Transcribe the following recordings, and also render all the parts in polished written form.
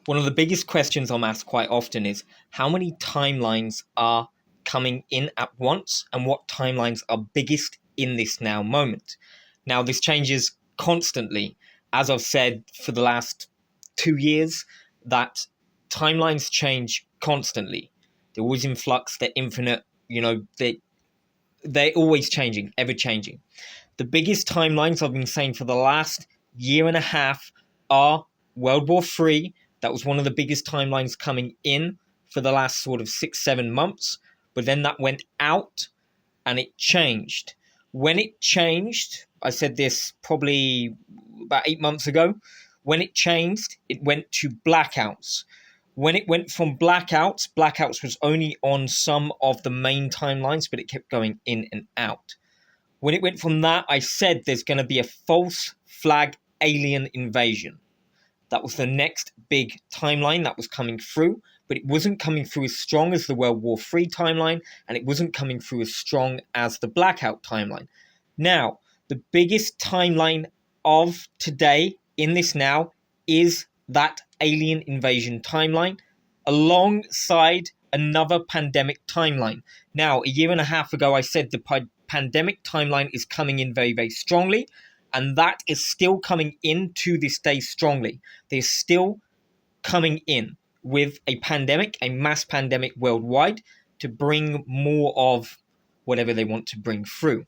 One of the biggest questions I'm asked quite often is how many timelines are coming in at once and what timelines are biggest in this now moment. Now, this changes constantly. As I've said for the last 2 years, that timelines change constantly. They're always in flux, they're infinite, they're always changing, ever changing. The biggest timelines I've been saying for the last year and a half are World War III. That was one of the biggest timelines coming in for the last sort of 6-7 months. But then that went out and it changed. When it changed, I said this probably about 8 months ago. When it changed, it went to blackouts. When it went from blackouts was only on some of the main timelines, but it kept going in and out. When it went from that, I said there's going to be a false flag alien invasion. That was the next big timeline that was coming through, but it wasn't coming through as strong as the World War III timeline, and it wasn't coming through as strong as the blackout timeline. Now, the biggest timeline of today in this now is that alien invasion timeline alongside another pandemic timeline. Now, a year and a half ago, I said the pandemic timeline is coming in very, very strongly, and that is still coming in to this day strongly. They're still coming in with a pandemic, a mass pandemic worldwide, to bring more of whatever they want to bring through.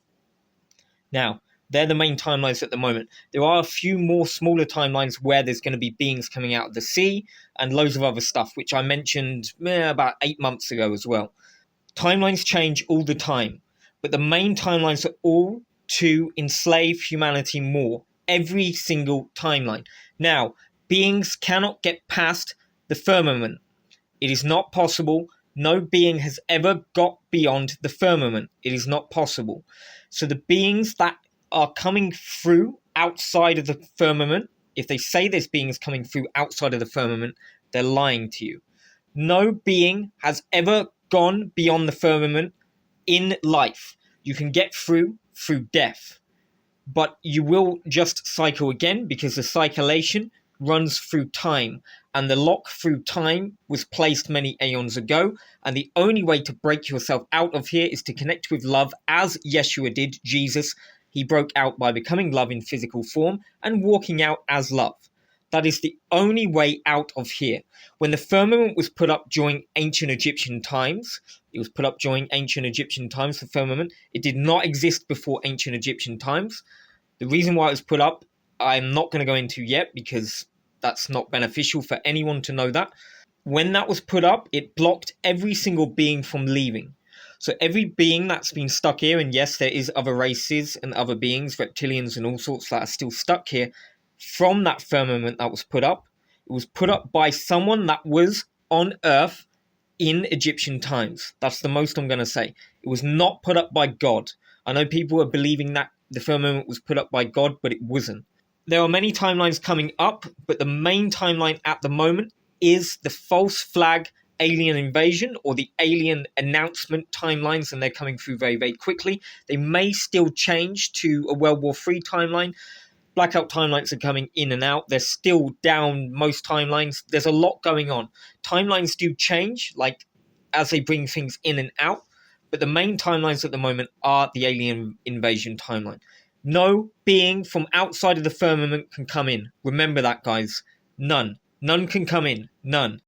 Now, they're the main timelines at the moment. There are a few more smaller timelines where there's going to be beings coming out of the sea and loads of other stuff, which I mentioned about 8 months ago as well. Timelines change all the time, but the main timelines are all to enslave humanity more. Every single timeline. Now, beings cannot get past the firmament. It is not possible. No being has ever got beyond the firmament. It is not possible. So the beings that are coming through outside of the firmament, if they say there's beings coming through outside of the firmament, they're lying to you. No being has ever gone beyond the firmament in life. You can get through death, but you will just cycle again because the cyclation runs through time, and the lock through time was placed many aeons ago, and the only way to break yourself out of here is to connect with love as Yeshua did, Jesus. He broke out by becoming love in physical form and walking out as love. That is the only way out of here. When the firmament was put up during ancient Egyptian times, the firmament. It did not exist before ancient Egyptian times. The reason why it was put up, I'm not going to go into yet because that's not beneficial for anyone to know that. When that was put up, it blocked every single being from leaving. So every being that's been stuck here, and yes, there is other races and other beings, reptilians and all sorts that are still stuck here, from that firmament that was put up. It was put up by someone that was on Earth in Egyptian times. That's the most I'm going to say. It was not put up by God. I know people are believing that the firmament was put up by God, but it wasn't. There are many timelines coming up, but the main timeline at the moment is the false flag alien invasion or the alien announcement timelines, and they're coming through very, very quickly. They may still change to a World War III timeline. Blackout timelines are coming in and out. They're still down most timelines. There's a lot going on. Timelines do change, like as they bring things in and out, but the main timelines at the moment are the alien invasion timeline. No being from outside of the firmament can come in. Remember that, guys. None. None can come in. None.